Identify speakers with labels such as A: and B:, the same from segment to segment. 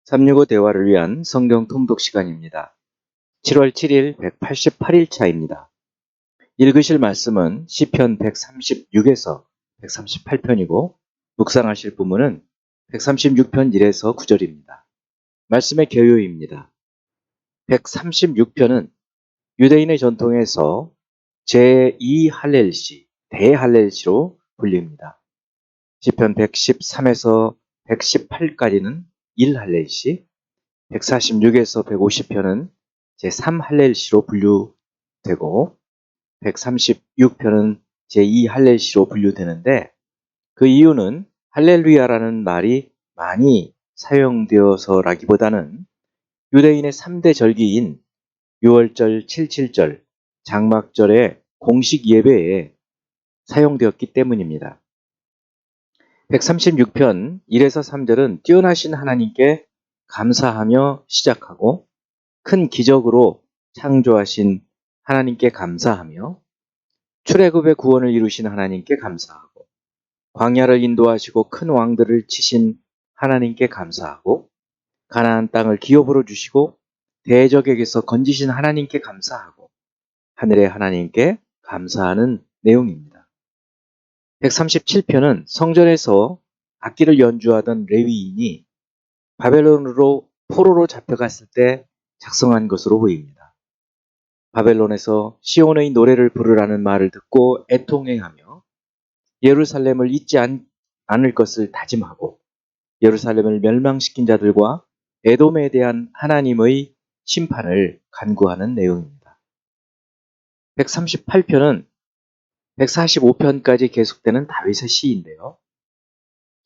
A: 365 대화를 위한 성경 통독 시간입니다. 7월 7일 188일 차입니다. 읽으실 말씀은 시편 136에서 138편이고 묵상하실 부문은 136편 1에서 9절입니다. 말씀의 개요입니다. 136편은 유대인의 전통에서 제2할렐시, 대할렐시로 불립니다. 시편 113에서 118까지는 1할렐시, 146에서 150편은 제3할렐시로 분류되고 136편은 제2할렐시로 분류되는데 그 이유는 할렐루야라는 말이 많이 사용되어서라기보다는 유대인의 3대 절기인 6월절, 77절, 장막절의 공식 예배에 사용되었기 때문입니다. 136편 1에서 3절은 뛰어나신 하나님께 감사하며 시작하고 큰 기적으로 창조하신 하나님께 감사하며 출애굽의 구원을 이루신 하나님께 감사하고 광야를 인도하시고 큰 왕들을 치신 하나님께 감사하고 가나안 땅을 기업으로 주시고 대적에게서 건지신 하나님께 감사하고 하늘의 하나님께 감사하는 내용입니다. 137편은 성전에서 악기를 연주하던 레위인이 바벨론으로 포로로 잡혀갔을 때 작성한 것으로 보입니다. 바벨론에서 시온의 노래를 부르라는 말을 듣고 애통해하며 예루살렘을 잊지 않을 것을 다짐하고 예루살렘을 멸망시킨 자들과 에돔에 대한 하나님의 심판을 간구하는 내용입니다. 138편은 145편까지 계속되는 다윗의 시인데요.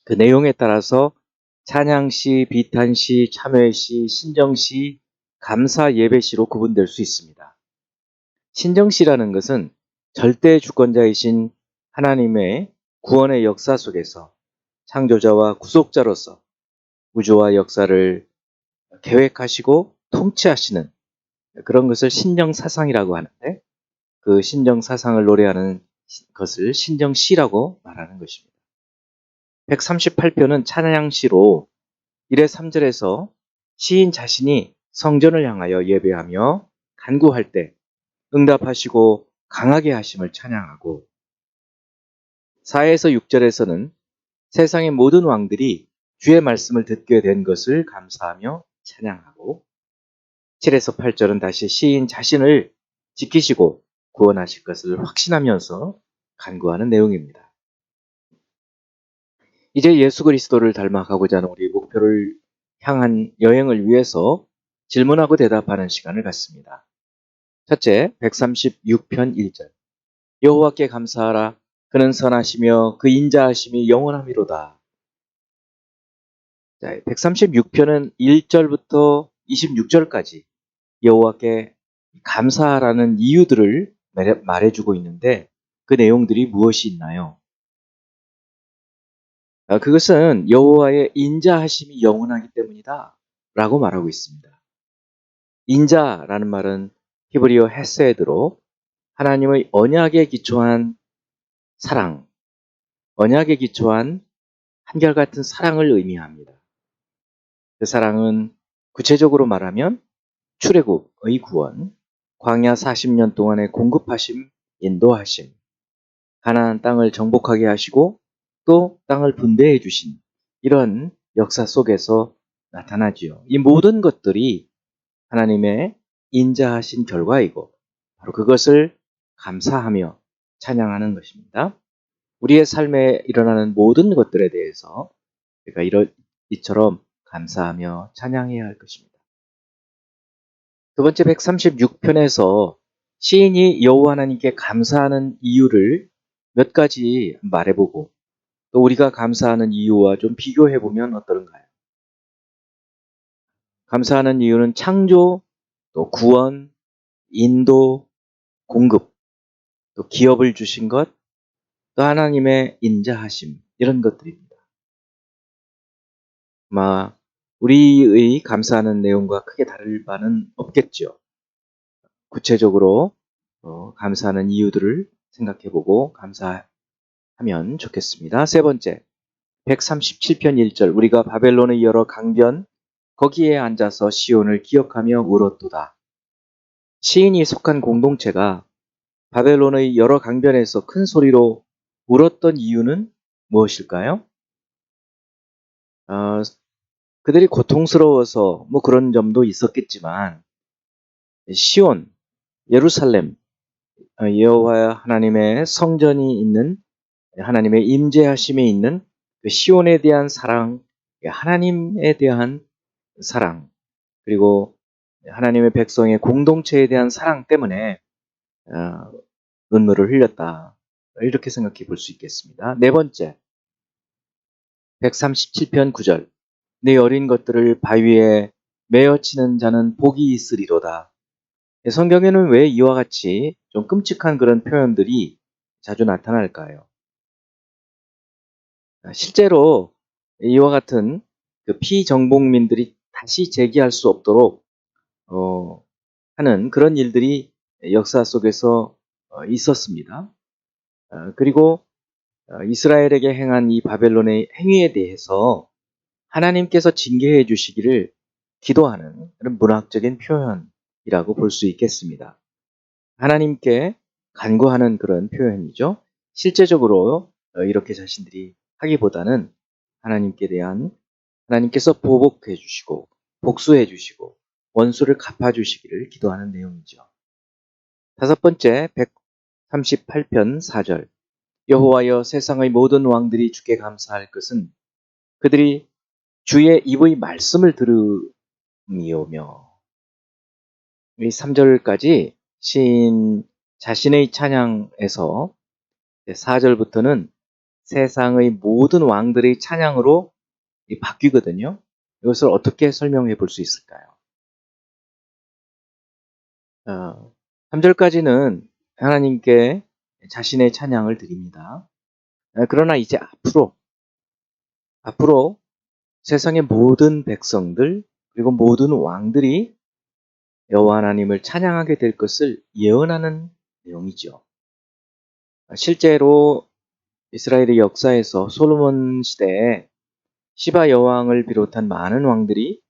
A: 그 내용에 따라서 찬양시, 비탄시, 참회시, 신정시, 감사 예배시로 구분될 수 있습니다. 신정시라는 것은 절대 주권자이신 하나님의 구원의 역사 속에서 창조자와 구속자로서 우주와 역사를 계획하시고 통치하시는 그런 것을 신정사상이라고 하는데 그 신정사상을 노래하는 것을 신정시라고 말하는 것입니다. 138편은 찬양시로 1의 3절에서 시인 자신이 성전을 향하여 예배하며 간구할 때 응답하시고 강하게 하심을 찬양하고 4에서 6절에서는 세상의 모든 왕들이 주의 말씀을 듣게 된 것을 감사하며 찬양하고 7에서 8절은 다시 시인 자신을 지키시고 구원하실 것을 확신하면서 간구하는 내용입니다. 이제 예수 그리스도를 닮아가고자 하는 우리의 목표를 향한 여행을 위해서 질문하고 대답하는 시간을 갖습니다. 첫째, 136편 1절. 여호와께 감사하라. 그는 선하시며 그 인자하심이 영원하미로다. 136편은 1절부터 26절까지 여호와께 감사하라는 이유들을 말해주고 있는데 그 내용들이 무엇이 있나요? 그것은 여호와의 인자하심이 영원하기 때문이다 라고 말하고 있습니다. 인자라는 말은 히브리어 헤세드로 하나님의 언약에 기초한 사랑, 언약에 기초한 한결같은 사랑을 의미합니다. 그 사랑은 구체적으로 말하면 출애굽의 구원, 광야 40년 동안의 공급하심, 인도하심, 가나안 땅을 정복하게 하시고 또 땅을 분배해 주신 이런 역사 속에서 나타나지요. 이 모든 것들이 하나님의 인자하신 결과이고 바로 그것을 감사하며 찬양하는 것입니다. 우리의 삶에 일어나는 모든 것들에 대해서 우리가 이처럼 감사하며 찬양해야 할 것입니다. 두 번째 136편에서 시인이 여호와 하나님께 감사하는 이유를 몇 가지 말해보고 또 우리가 감사하는 이유와 좀 비교해보면 어떨까요? 감사하는 이유는 창조, 또 구원, 인도, 공급, 또 기업을 주신 것, 또 하나님의 인자하심 이런 것들입니다. 아마 우리의 감사하는 내용과 크게 다를 바는 없겠죠. 구체적으로 감사하는 이유들을 생각해보고 감사하면 좋겠습니다. 세 번째, 137편 1절 우리가 바벨론의 여러 강변, 거기에 앉아서 시온을 기억하며 울었도다. 시인이 속한 공동체가 바벨론의 여러 강변에서 큰 소리로 울었던 이유는 무엇일까요? 어, 그들이 고통스러워서 뭐 그런 점도 있었겠지만 시온, 예루살렘, 여호와 하나님의 성전이 있는 하나님의 임재하심이 있는 그 시온에 대한 사랑, 하나님에 대한 사랑, 그리고 하나님의 백성의 공동체에 대한 사랑 때문에 어, 눈물을 흘렸다. 이렇게 생각해 볼 수 있겠습니다. 네 번째, 137편 9절. 네 어린 것들을 바위에 메어치는 자는 복이 있으리로다. 성경에는 왜 이와 같이 좀 끔찍한 그런 표현들이 자주 나타날까요? 실제로 이와 같은 그 피정복민들이 다시 재기할 수 없도록 하는 그런 일들이 역사 속에서 있었습니다. 그리고 이스라엘에게 행한 이 바벨론의 행위에 대해서 하나님께서 징계해 주시기를 기도하는 그런 문학적인 표현이라고 볼 수 있겠습니다. 하나님께 간구하는 그런 표현이죠. 실제적으로 이렇게 자신들이 하기보다는 하나님께 대한 하나님께서 보복해 주시고 복수해 주시고 원수를 갚아 주시기를 기도하는 내용이죠. 다섯 번째 138편 4절. 여호와여 세상의 모든 왕들이 주께 감사할 것은 그들이 주의 입의 말씀을 들음이오며. 이 3절까지 시인 자신의 찬양에서 4절부터는 세상의 모든 왕들의 찬양으로 바뀌거든요. 이것을 어떻게 설명해 볼 수 있을까요? 3절까지는 하나님께 자신의 찬양을 드립니다. 그러나 이제 앞으로 세상의 모든 백성들 그리고 모든 왕들이 여호와 하나님을 찬양하게 될 것을 예언하는 내용이죠. 실제로 이스라엘의 역사에서 솔로몬 시대에 시바 여왕을 비롯한 많은 왕들이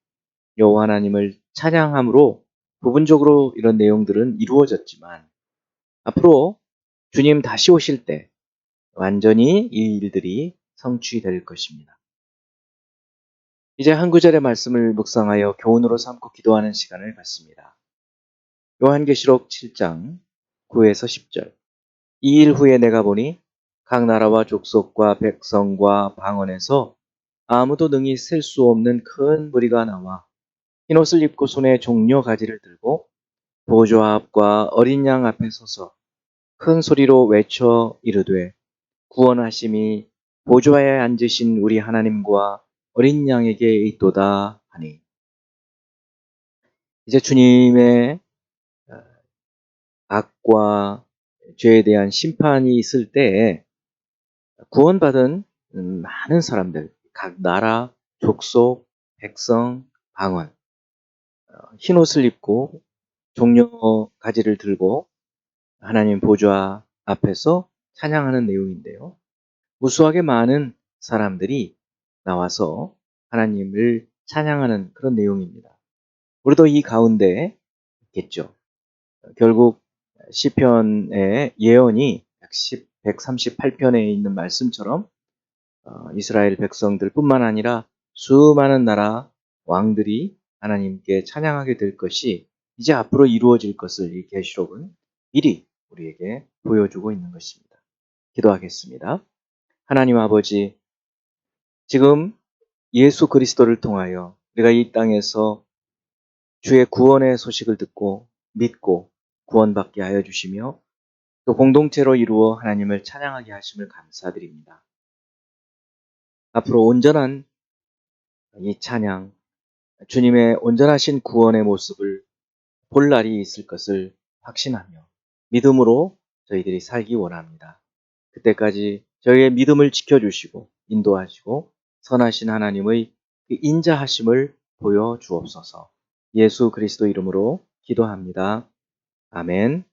A: 여호와 하나님을 찬양함으로 부분적으로 이런 내용들은 이루어졌지만 앞으로 주님 다시 오실 때 완전히 이 일들이 성취될 것입니다. 이제 한 구절의 말씀을 묵상하여 교훈으로 삼고 기도하는 시간을 갖습니다. 요한계시록 7장 9에서 10절. 이 일 후에 내가 보니 각 나라와 족속과 백성과 방언에서 아무도 능히 셀 수 없는 큰 무리가 나와 흰옷을 입고 손에 종려 가지를 들고 보좌 앞과 어린 양 앞에 서서 큰 소리로 외쳐 이르되 구원하심이 보좌에 앉으신 우리 하나님과 어린 양에게 있도다 하니. 이제 주님의 악과 죄에 대한 심판이 있을 때에 구원받은 많은 사람들, 각 나라, 족속, 백성, 방언, 흰옷을 입고 종려 가지를 들고 하나님 보좌 앞에서 찬양하는 내용인데요. 무수하게 많은 사람들이 나와서 하나님을 찬양하는 그런 내용입니다. 우리도 이 가운데 있겠죠. 결국 시편의 예언이 138편에 있는 말씀처럼 이스라엘 백성들뿐만 아니라 수많은 나라 왕들이 하나님께 찬양하게 될 것이 이제 앞으로 이루어질 것을 이 계시록은 미리 우리에게 보여주고 있는 것입니다. 기도하겠습니다. 하나님 아버지, 지금 예수 그리스도를 통하여 우리가 이 땅에서 주의 구원의 소식을 듣고 믿고 구원받게 하여 주시며 또 공동체로 이루어 하나님을 찬양하게 하심을 감사드립니다. 앞으로 온전한 이 찬양, 주님의 온전하신 구원의 모습을 볼 날이 있을 것을 확신하며 믿음으로 저희들이 살기 원합니다. 그때까지 저희의 믿음을 지켜주시고 인도하시고 선하신 하나님의 그 인자하심을 보여주옵소서. 예수 그리스도 이름으로 기도합니다. 아멘.